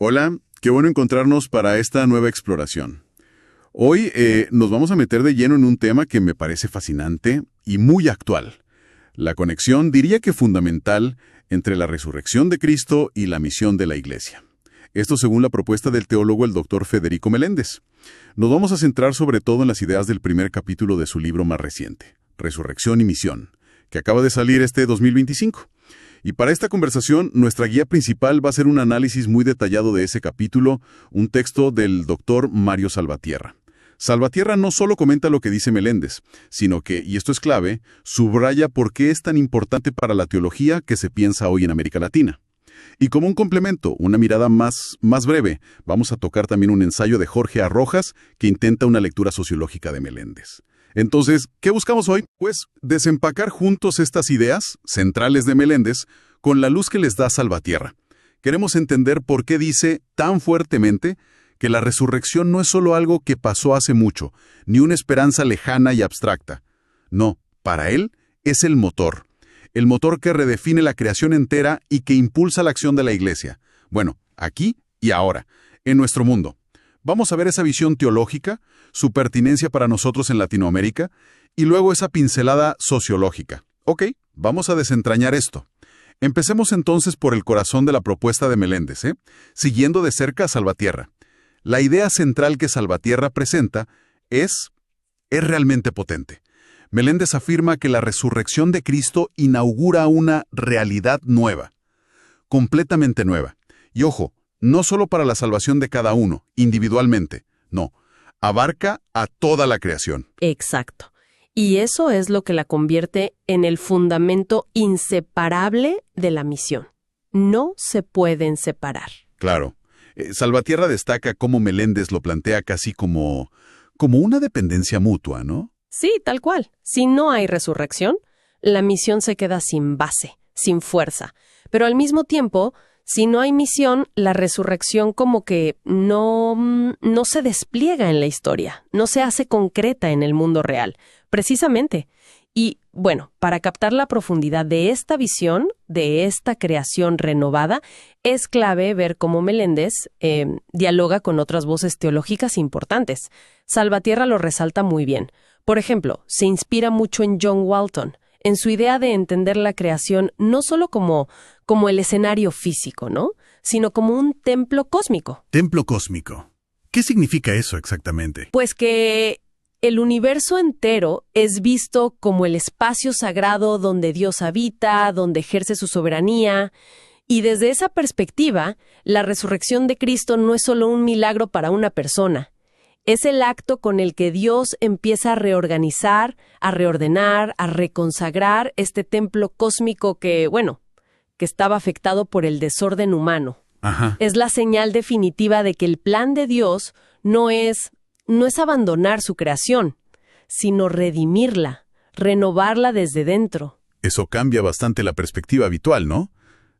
Hola, qué bueno encontrarnos para esta nueva exploración. Hoy nos vamos a meter de lleno en un tema que me parece fascinante y muy actual. La conexión, diría que fundamental, entre la resurrección de Cristo y la misión de la Iglesia. Esto según la propuesta del teólogo el Dr. Federico Meléndez. Nos vamos a centrar sobre todo en las ideas del primer capítulo de su libro más reciente, Resurrección y Misión, que acaba de salir este 2025. Y para esta conversación, nuestra guía principal va a ser un análisis muy detallado de ese capítulo, un texto del Dr. Mario Salvatierra. Salvatierra no solo comenta lo que dice Meléndez, sino que, y esto es clave, subraya por qué es tan importante para la teología que se piensa hoy en América Latina. Y como un complemento, una mirada más breve, vamos a tocar también un ensayo de Jorge A. Rojas que intenta una lectura sociológica de Meléndez. Entonces, ¿qué buscamos hoy? Pues desempacar juntos estas ideas centrales de Meléndez con la luz que les da Salvatierra. Queremos entender por qué dice tan fuertemente que la resurrección no es solo algo que pasó hace mucho, ni una esperanza lejana y abstracta. No, para él es el motor que redefine la creación entera y que impulsa la acción de la Iglesia. Bueno, aquí y ahora, en nuestro mundo. Vamos a ver esa visión teológica, su pertinencia para nosotros en Latinoamérica, y luego esa pincelada sociológica. Ok, vamos a desentrañar esto. Empecemos entonces por el corazón de la propuesta de Meléndez, siguiendo de cerca a Salvatierra. La idea central que Salvatierra presenta es realmente potente. Meléndez afirma que la resurrección de Cristo inaugura una realidad nueva, completamente nueva. Y ojo, no solo para la salvación de cada uno, individualmente, no, abarca a toda la creación. Exacto. Y eso es lo que la convierte en el fundamento inseparable de la misión. No se pueden separar. Claro. Salvatierra destaca cómo Meléndez lo plantea casi como una dependencia mutua, ¿no? Sí, tal cual. Si no hay resurrección, la misión se queda sin base, sin fuerza. Pero al mismo tiempo, si no hay misión, la resurrección como que no se despliega en la historia, no se hace concreta en el mundo real, precisamente. Y, bueno, para captar la profundidad de esta visión, de esta creación renovada, es clave ver cómo Meléndez dialoga con otras voces teológicas importantes. Salvatierra lo resalta muy bien. Por ejemplo, se inspira mucho en John Walton, en su idea de entender la creación no solo como el escenario físico, ¿no?, sino como un templo cósmico. Templo cósmico. ¿Qué significa eso exactamente? Pues que el universo entero es visto como el espacio sagrado donde Dios habita, donde ejerce su soberanía. Y desde esa perspectiva, la resurrección de Cristo no es solo un milagro para una persona. Es el acto con el que Dios empieza a reorganizar, a reordenar, a reconsagrar este templo cósmico que estaba afectado por el desorden humano. Ajá. Es la señal definitiva de que el plan de Dios no es abandonar su creación, sino redimirla, renovarla desde dentro. Eso cambia bastante la perspectiva habitual, ¿no?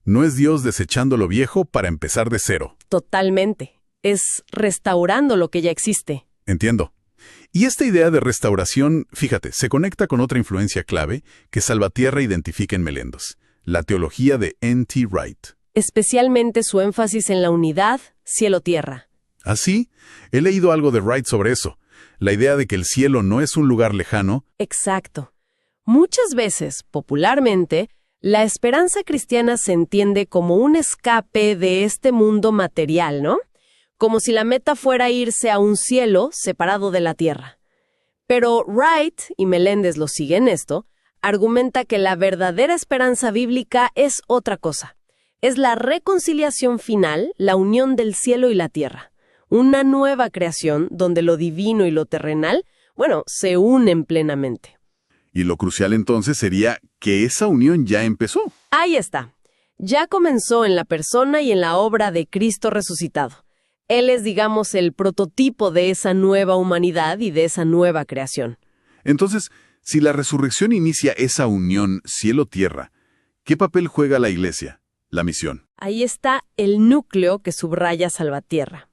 No es Dios desechando lo viejo para empezar de cero. Totalmente. Es restaurando lo que ya existe. Entiendo. Y esta idea de restauración, fíjate, se conecta con otra influencia clave que Salvatierra identifica en Meléndez, la teología de N.T. Wright. Especialmente su énfasis en la unidad cielo-tierra. ¿Ah, sí? He leído algo de Wright sobre eso. La idea de que el cielo no es un lugar lejano. Exacto. Muchas veces, popularmente, la esperanza cristiana se entiende como un escape de este mundo material, ¿no? Como si la meta fuera irse a un cielo separado de la tierra. Pero Wright, y Meléndez lo sigue en esto, argumenta que la verdadera esperanza bíblica es otra cosa. Es la reconciliación final, la unión del cielo y la tierra. Una nueva creación donde lo divino y lo terrenal, se unen plenamente. Y lo crucial entonces sería que esa unión ya empezó. Ahí está. Ya comenzó en la persona y en la obra de Cristo resucitado. Él es, digamos, el prototipo de esa nueva humanidad y de esa nueva creación. Entonces, si la resurrección inicia esa unión cielo-tierra, ¿qué papel juega la Iglesia, la misión? Ahí está el núcleo que subraya Salvatierra.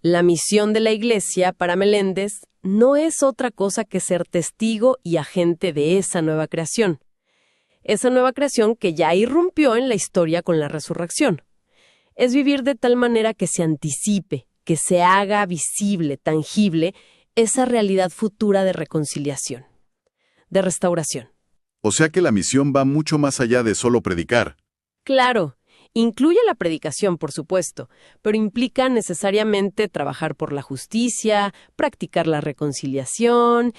La misión de la Iglesia, para Meléndez, no es otra cosa que ser testigo y agente de esa nueva creación. Esa nueva creación que ya irrumpió en la historia con la resurrección. Es vivir de tal manera que se anticipe, que se haga visible, tangible, esa realidad futura de reconciliación, de restauración. O sea que la misión va mucho más allá de solo predicar. Claro, incluye la predicación, por supuesto, pero implica necesariamente trabajar por la justicia, practicar la reconciliación,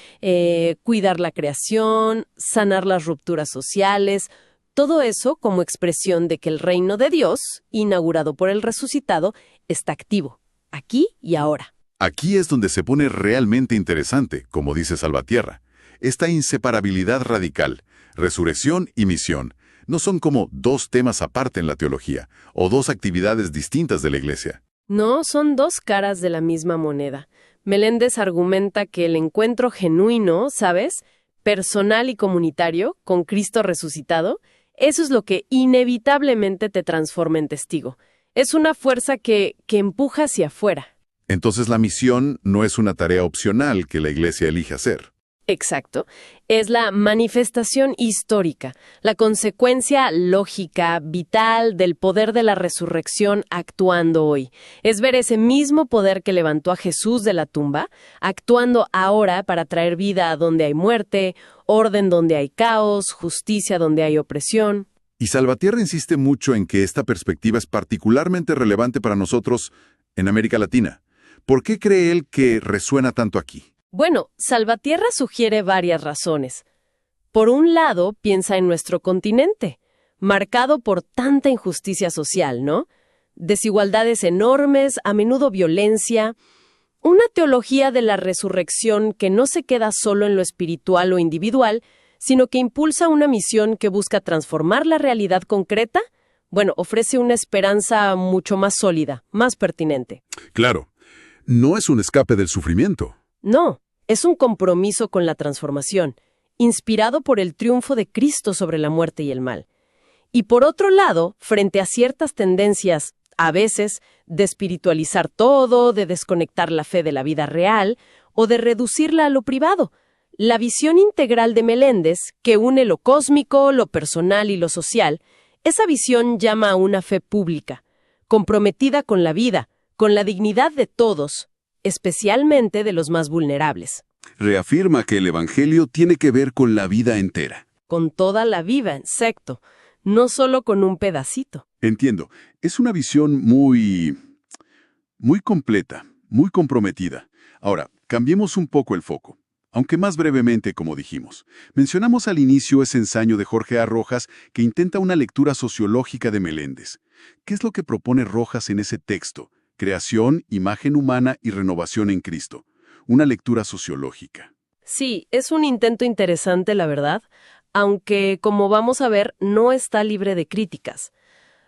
cuidar la creación, sanar las rupturas sociales, todo eso como expresión de que el reino de Dios, inaugurado por el resucitado, está activo, aquí y ahora. Aquí es donde se pone realmente interesante, como dice Salvatierra. Esta inseparabilidad radical, resurrección y misión, no son como dos temas aparte en la teología, o dos actividades distintas de la Iglesia. No, son dos caras de la misma moneda. Meléndez argumenta que el encuentro genuino, ¿sabes?, personal y comunitario, con Cristo resucitado, eso es lo que inevitablemente te transforma en testigo. Es una fuerza que empuja hacia afuera. Entonces la misión no es una tarea opcional que la Iglesia elige hacer. Exacto. Es la manifestación histórica, la consecuencia lógica, vital del poder de la resurrección actuando hoy. Es ver ese mismo poder que levantó a Jesús de la tumba, actuando ahora para traer vida a donde hay muerte, orden donde hay caos, justicia donde hay opresión. Y Salvatierra insiste mucho en que esta perspectiva es particularmente relevante para nosotros en América Latina. ¿Por qué cree él que resuena tanto aquí? Bueno, Salvatierra sugiere varias razones. Por un lado, piensa en nuestro continente, marcado por tanta injusticia social, ¿no? Desigualdades enormes, a menudo violencia. Una teología de la resurrección que no se queda solo en lo espiritual o individual, sino que impulsa una misión que busca transformar la realidad concreta, ofrece una esperanza mucho más sólida, más pertinente. Claro, no es un escape del sufrimiento. No, es un compromiso con la transformación, inspirado por el triunfo de Cristo sobre la muerte y el mal. Y por otro lado, frente a ciertas tendencias, a veces, de espiritualizar todo, de desconectar la fe de la vida real, o de reducirla a lo privado, la visión integral de Meléndez, que une lo cósmico, lo personal y lo social, esa visión llama a una fe pública, comprometida con la vida, con la dignidad de todos, especialmente de los más vulnerables. Reafirma que el Evangelio tiene que ver con la vida entera. Con toda la vida, exacto, no solo con un pedacito. Entiendo. Es una visión muy completa, muy comprometida. Ahora, cambiemos un poco el foco. Aunque más brevemente, como dijimos. Mencionamos al inicio ese ensayo de Jorge A. Rojas que intenta una lectura sociológica de Meléndez. ¿Qué es lo que propone Rojas en ese texto? Creación, imagen humana y renovación en Cristo. Una lectura sociológica. Sí, es un intento interesante, la verdad, aunque, como vamos a ver, no está libre de críticas.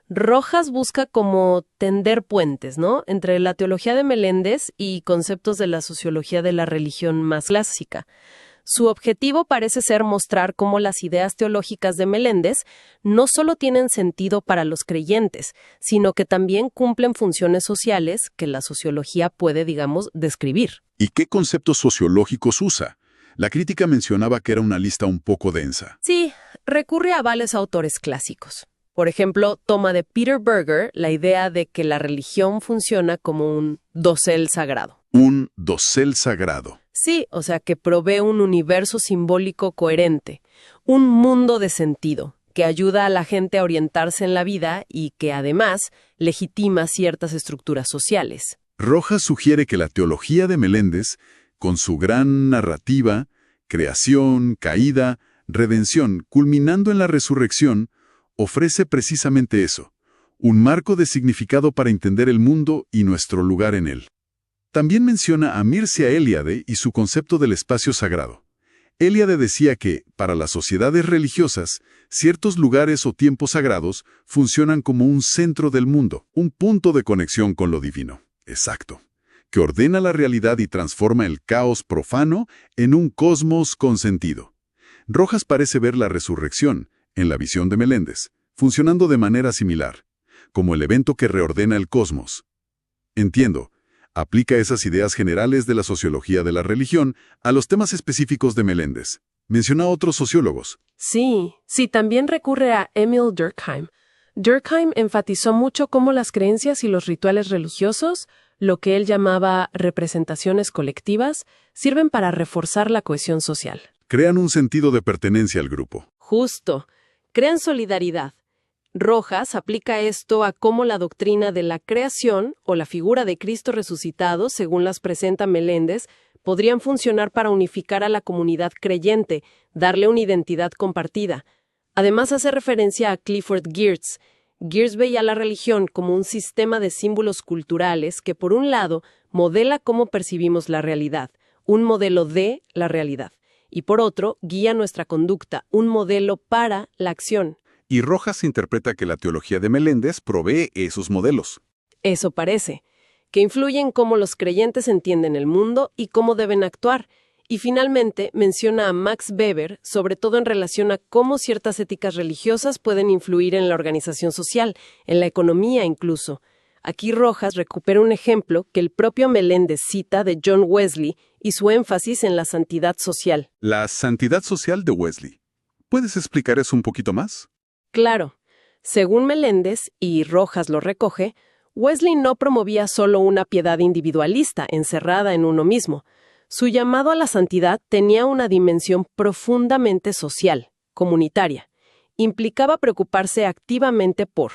Rojas busca como tender puentes, ¿no?, entre la teología de Meléndez y conceptos de la sociología de la religión más clásica. Su objetivo parece ser mostrar cómo las ideas teológicas de Meléndez no solo tienen sentido para los creyentes, sino que también cumplen funciones sociales que la sociología puede, describir. ¿Y qué conceptos sociológicos usa? La crítica mencionaba que era una lista un poco densa. Sí, recurre a varios autores clásicos. Por ejemplo, toma de Peter Berger la idea de que la religión funciona como un dosel sagrado. Un dosel sagrado. Sí, o sea, que provee un universo simbólico coherente, un mundo de sentido, que ayuda a la gente a orientarse en la vida y que, además, legitima ciertas estructuras sociales. Rojas sugiere que la teología de Meléndez, con su gran narrativa, creación, caída, redención, culminando en la resurrección, ofrece precisamente eso, un marco de significado para entender el mundo y nuestro lugar en él. También menciona a Mircea Eliade y su concepto del espacio sagrado. Eliade decía que, para las sociedades religiosas, ciertos lugares o tiempos sagrados funcionan como un centro del mundo, un punto de conexión con lo divino. Exacto. Que ordena la realidad y transforma el caos profano en un cosmos con sentido. Rojas parece ver la resurrección, en la visión de Meléndez, funcionando de manera similar, como el evento que reordena el cosmos. Entiendo, aplica esas ideas generales de la sociología de la religión a los temas específicos de Meléndez. Menciona a otros sociólogos. Sí, también recurre a Emil Durkheim. Durkheim enfatizó mucho cómo las creencias y los rituales religiosos, lo que él llamaba representaciones colectivas, sirven para reforzar la cohesión social. Crean un sentido de pertenencia al grupo. Justo. Crean solidaridad. Rojas aplica esto a cómo la doctrina de la creación o la figura de Cristo resucitado, según las presenta Meléndez, podrían funcionar para unificar a la comunidad creyente, darle una identidad compartida. Además hace referencia a Clifford Geertz. Geertz veía la religión como un sistema de símbolos culturales que, por un lado, modela cómo percibimos la realidad, un modelo de la realidad, y por otro, guía nuestra conducta, un modelo para la acción. Y Rojas interpreta que la teología de Meléndez provee esos modelos. Eso parece, que influye en cómo los creyentes entienden el mundo y cómo deben actuar. Y finalmente menciona a Max Weber, sobre todo en relación a cómo ciertas éticas religiosas pueden influir en la organización social, en la economía incluso. Aquí Rojas recupera un ejemplo que el propio Meléndez cita de John Wesley y su énfasis en la santidad social. La santidad social de Wesley. ¿Puedes explicar eso un poquito más? Claro. Según Meléndez, y Rojas lo recoge, Wesley no promovía solo una piedad individualista, encerrada en uno mismo. Su llamado a la santidad tenía una dimensión profundamente social, comunitaria. Implicaba preocuparse activamente por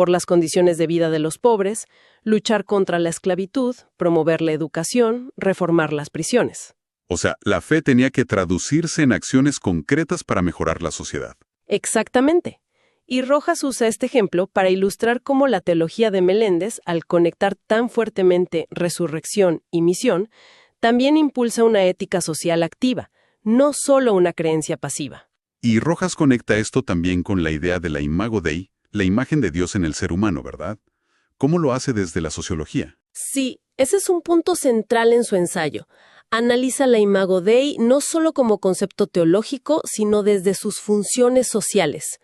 las condiciones de vida de los pobres, luchar contra la esclavitud, promover la educación, reformar las prisiones. O sea, la fe tenía que traducirse en acciones concretas para mejorar la sociedad. Exactamente. Y Rojas usa este ejemplo para ilustrar cómo la teología de Meléndez, al conectar tan fuertemente resurrección y misión, también impulsa una ética social activa, no solo una creencia pasiva. Y Rojas conecta esto también con la idea de la imago Dei, la imagen de Dios en el ser humano, ¿verdad? ¿Cómo lo hace desde la sociología? Sí, ese es un punto central en su ensayo. Analiza la imago Dei no solo como concepto teológico, sino desde sus funciones sociales.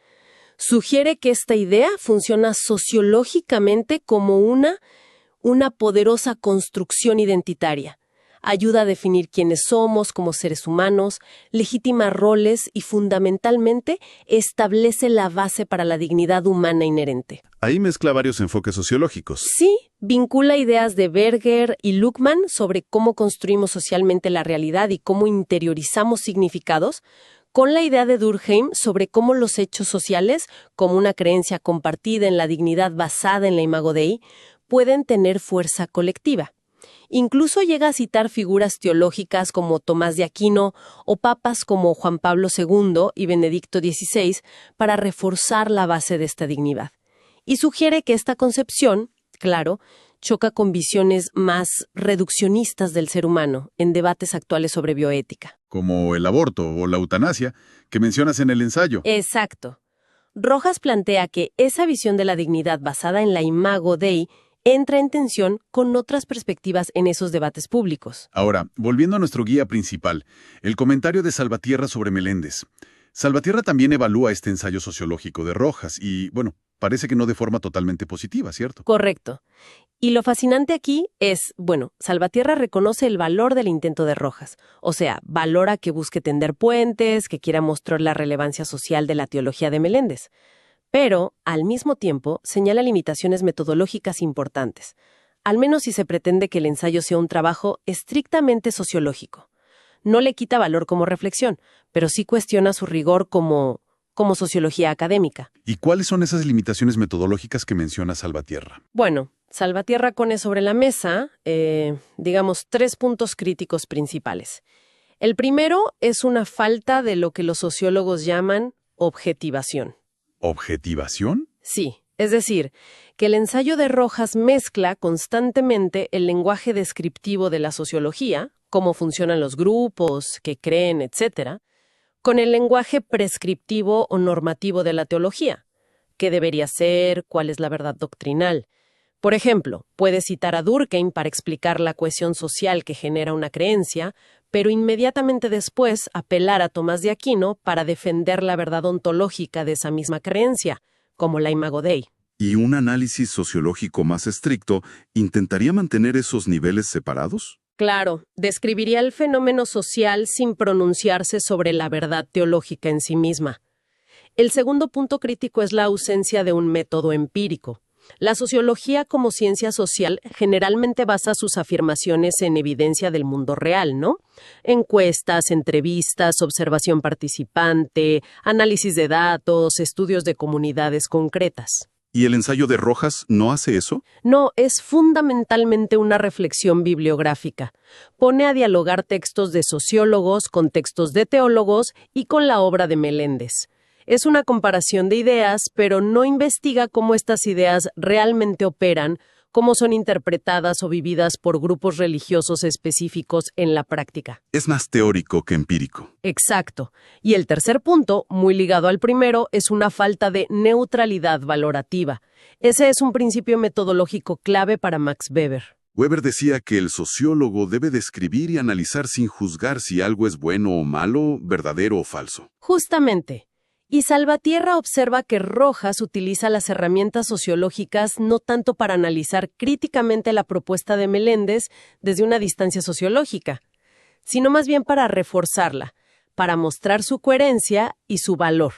Sugiere que esta idea funciona sociológicamente como una poderosa construcción identitaria. Ayuda a definir quiénes somos como seres humanos, legitima roles y, fundamentalmente, establece la base para la dignidad humana inherente. Ahí mezcla varios enfoques sociológicos. Sí, vincula ideas de Berger y Luckmann sobre cómo construimos socialmente la realidad y cómo interiorizamos significados, con la idea de Durkheim sobre cómo los hechos sociales, como una creencia compartida en la dignidad basada en la imago Dei, pueden tener fuerza colectiva. Incluso llega a citar figuras teológicas como Tomás de Aquino o papas como Juan Pablo II y Benedicto XVI para reforzar la base de esta dignidad. Y sugiere que esta concepción, claro, choca con visiones más reduccionistas del ser humano en debates actuales sobre bioética. Como el aborto o la eutanasia, que mencionas en el ensayo. Exacto. Rojas plantea que esa visión de la dignidad basada en la imago Dei entra en tensión con otras perspectivas en esos debates públicos. Ahora, volviendo a nuestro guía principal, el comentario de Salvatierra sobre Meléndez. Salvatierra también evalúa este ensayo sociológico de Rojas y, bueno, parece que no de forma totalmente positiva, ¿cierto? Correcto. Y lo fascinante aquí es, Salvatierra reconoce el valor del intento de Rojas, o sea, valora que busque tender puentes, que quiera mostrar la relevancia social de la teología de Meléndez. Pero, al mismo tiempo, señala limitaciones metodológicas importantes, al menos si se pretende que el ensayo sea un trabajo estrictamente sociológico. No le quita valor como reflexión, pero sí cuestiona su rigor como sociología académica. ¿Y cuáles son esas limitaciones metodológicas que menciona Salvatierra? Bueno, Salvatierra pone sobre la mesa, 3 puntos críticos principales. El primero es una falta de lo que los sociólogos llaman objetivación. ¿Objetivación? Sí, es decir, que el ensayo de Rojas mezcla constantemente el lenguaje descriptivo de la sociología, cómo funcionan los grupos, qué creen, etc., con el lenguaje prescriptivo o normativo de la teología. ¿Qué debería ser? ¿Cuál es la verdad doctrinal? Por ejemplo, puede citar a Durkheim para explicar la cohesión social que genera una creencia, pero inmediatamente después apelar a Tomás de Aquino para defender la verdad ontológica de esa misma creencia, como la imago Dei. ¿Y un análisis sociológico más estricto intentaría mantener esos niveles separados? Claro, describiría el fenómeno social sin pronunciarse sobre la verdad teológica en sí misma. El segundo punto crítico es la ausencia de un método empírico. La sociología como ciencia social generalmente basa sus afirmaciones en evidencia del mundo real, ¿no? Encuestas, entrevistas, observación participante, análisis de datos, estudios de comunidades concretas. ¿Y el ensayo de Rojas no hace eso? No, es fundamentalmente una reflexión bibliográfica. Pone a dialogar textos de sociólogos con textos de teólogos y con la obra de Meléndez. Es una comparación de ideas, pero no investiga cómo estas ideas realmente operan, cómo son interpretadas o vividas por grupos religiosos específicos en la práctica. Es más teórico que empírico. Exacto. Y el tercer punto, muy ligado al primero, es una falta de neutralidad valorativa. Ese es un principio metodológico clave para Max Weber. Weber decía que el sociólogo debe describir y analizar sin juzgar si algo es bueno o malo, verdadero o falso. Justamente. Y Salvatierra observa que Rojas utiliza las herramientas sociológicas no tanto para analizar críticamente la propuesta de Meléndez desde una distancia sociológica, sino más bien para reforzarla, para mostrar su coherencia y su valor.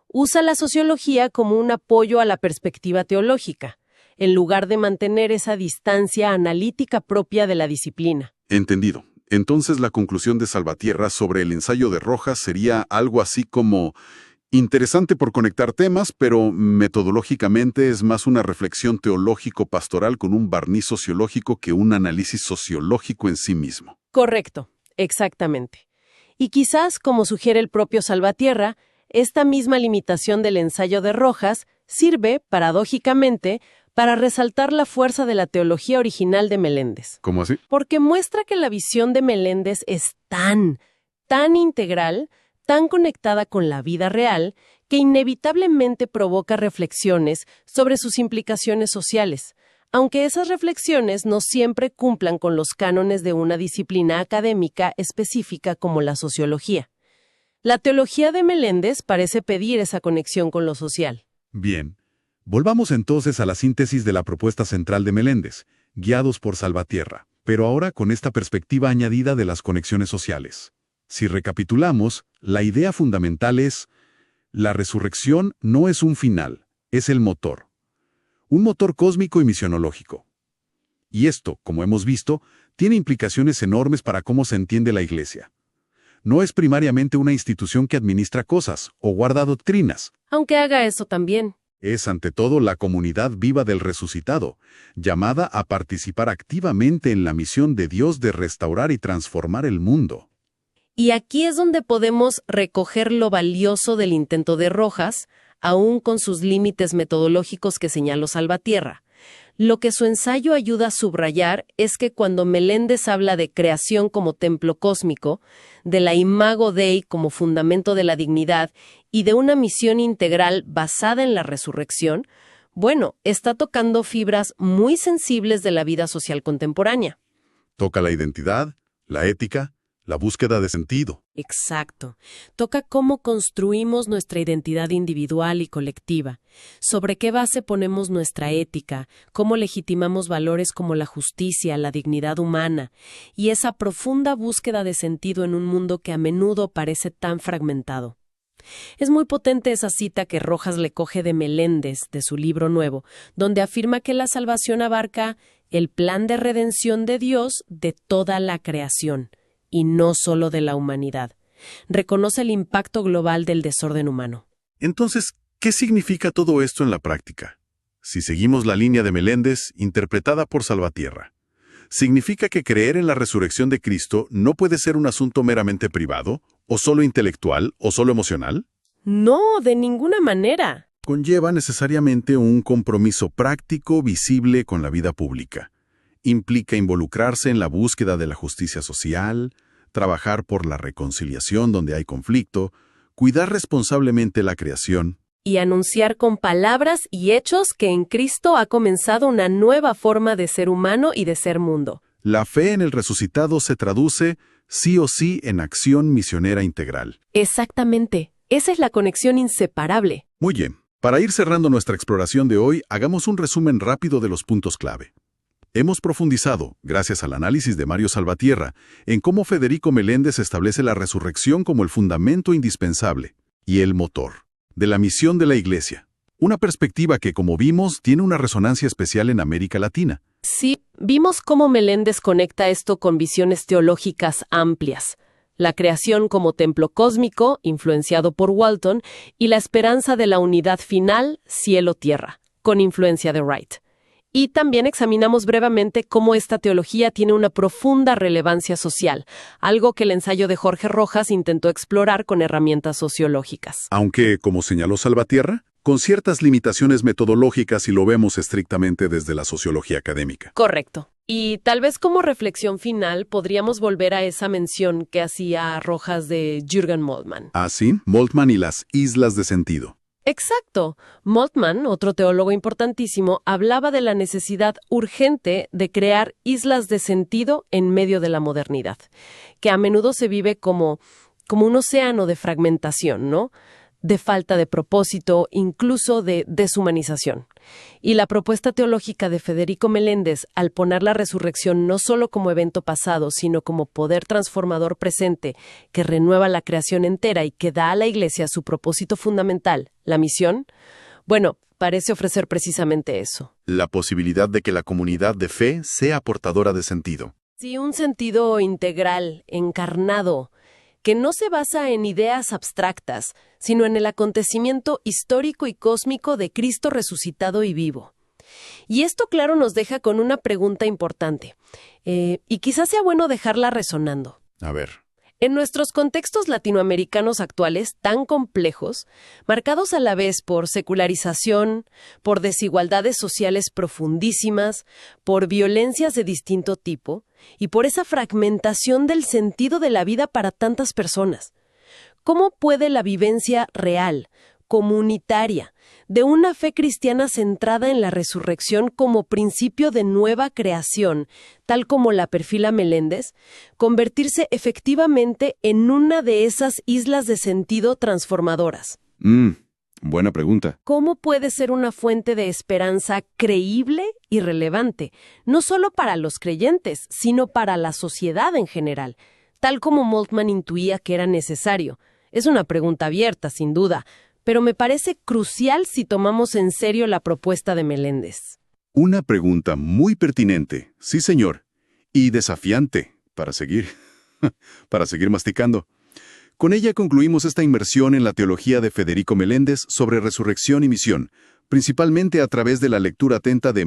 Usa la sociología como un apoyo a la perspectiva teológica, en lugar de mantener esa distancia analítica propia de la disciplina. Entendido. Entonces la conclusión de Salvatierra sobre el ensayo de Rojas sería algo así como: interesante por conectar temas, pero metodológicamente es más una reflexión teológico-pastoral con un barniz sociológico que un análisis sociológico en sí mismo. Correcto, exactamente. Y quizás, como sugiere el propio Salvatierra, esta misma limitación del ensayo de Rojas sirve, paradójicamente, para resaltar la fuerza de la teología original de Meléndez. ¿Cómo así? Porque muestra que la visión de Meléndez es tan integral, tan conectada con la vida real, que inevitablemente provoca reflexiones sobre sus implicaciones sociales, aunque esas reflexiones no siempre cumplan con los cánones de una disciplina académica específica como la sociología. La teología de Meléndez parece pedir esa conexión con lo social. Bien. Volvamos entonces a la síntesis de la propuesta central de Meléndez, guiados por Salvatierra, pero ahora con esta perspectiva añadida de las conexiones sociales. Si recapitulamos, la idea fundamental es: la resurrección no es un final, es el motor. Un motor cósmico y misionológico. Y esto, como hemos visto, tiene implicaciones enormes para cómo se entiende la Iglesia. No es primariamente una institución que administra cosas o guarda doctrinas. Aunque haga eso también. Es ante todo la comunidad viva del resucitado, llamada a participar activamente en la misión de Dios de restaurar y transformar el mundo. Y aquí es donde podemos recoger lo valioso del intento de Rojas, aún con sus límites metodológicos que señaló Salvatierra. Lo que su ensayo ayuda a subrayar es que cuando Meléndez habla de creación como templo cósmico, de la imago Dei como fundamento de la dignidad y de una misión integral basada en la resurrección, bueno, está tocando fibras muy sensibles de la vida social contemporánea. Toca la identidad, la ética, la búsqueda de sentido. Exacto. Toca cómo construimos nuestra identidad individual y colectiva, sobre qué base ponemos nuestra ética, cómo legitimamos valores como la justicia, la dignidad humana, y esa profunda búsqueda de sentido en un mundo que a menudo parece tan fragmentado. Es muy potente esa cita que Rojas le coge de Meléndez, de su libro nuevo, donde afirma que la salvación abarca el plan de redención de Dios de toda la creación, y no solo de la humanidad. Reconoce el impacto global del desorden humano. Entonces, ¿qué significa todo esto en la práctica? Si seguimos la línea de Meléndez, interpretada por Salvatierra, ¿significa que creer en la resurrección de Cristo no puede ser un asunto meramente privado, o solo intelectual, o solo emocional? No, de ninguna manera. Conlleva necesariamente un compromiso práctico, visible con la vida pública. Implica involucrarse en la búsqueda de la justicia social, trabajar por la reconciliación donde hay conflicto, cuidar responsablemente la creación. Y anunciar con palabras y hechos que en Cristo ha comenzado una nueva forma de ser humano y de ser mundo. La fe en el resucitado se traduce, sí o sí, en acción misionera integral. Exactamente. Esa es la conexión inseparable. Muy bien. Para ir cerrando nuestra exploración de hoy, hagamos un resumen rápido de los puntos clave. Hemos profundizado, gracias al análisis de Mario Salvatierra, en cómo Federico Meléndez establece la resurrección como el fundamento indispensable y el motor de la misión de la Iglesia. Una perspectiva que, como vimos, tiene una resonancia especial en América Latina. Sí, vimos cómo Meléndez conecta esto con visiones teológicas amplias. La creación como templo cósmico, influenciado por Walton, y la esperanza de la unidad final, cielo-tierra, con influencia de Wright. Y también examinamos brevemente cómo esta teología tiene una profunda relevancia social, algo que el ensayo de Jorge Rojas intentó explorar con herramientas sociológicas. Aunque, como señaló Salvatierra, con ciertas limitaciones metodológicas si lo vemos estrictamente desde la sociología académica. Correcto. Y tal vez como reflexión final podríamos volver a esa mención que hacía Rojas de Jürgen Moltmann. Ah, sí, Moltmann y las islas de sentido. Exacto. Moltmann, otro teólogo importantísimo, hablaba de la necesidad urgente de crear islas de sentido en medio de la modernidad, que a menudo se vive como un océano de fragmentación, ¿no? De falta de propósito, incluso de deshumanización. Y la propuesta teológica de Federico Meléndez, al poner la resurrección no solo como evento pasado, sino como poder transformador presente que renueva la creación entera y que da a la Iglesia su propósito fundamental, la misión, bueno, parece ofrecer precisamente eso. La posibilidad de que la comunidad de fe sea portadora de sentido. Sí, un sentido integral, encarnado, que no se basa en ideas abstractas, sino en el acontecimiento histórico y cósmico de Cristo resucitado y vivo. Y esto, claro, nos deja con una pregunta importante, y quizás sea bueno dejarla resonando. A ver. En nuestros contextos latinoamericanos actuales tan complejos, marcados a la vez por secularización, por desigualdades sociales profundísimas, por violencias de distinto tipo y por esa fragmentación del sentido de la vida para tantas personas, ¿cómo puede la vivencia real, comunitaria, de una fe cristiana centrada en la resurrección como principio de nueva creación, tal como la perfila Meléndez, convertirse efectivamente en una de esas islas de sentido transformadoras? Buena pregunta. ¿Cómo puede ser una fuente de esperanza creíble y relevante, no solo para los creyentes, sino para la sociedad en general, tal como Moltmann intuía que era necesario? Es una pregunta abierta, sin duda, pero me parece crucial si tomamos en serio la propuesta de Meléndez. Una pregunta muy pertinente, sí señor, y desafiante para seguir masticando. Con ella concluimos esta inmersión en la teología de Federico Meléndez sobre resurrección y misión, principalmente a través de la lectura atenta de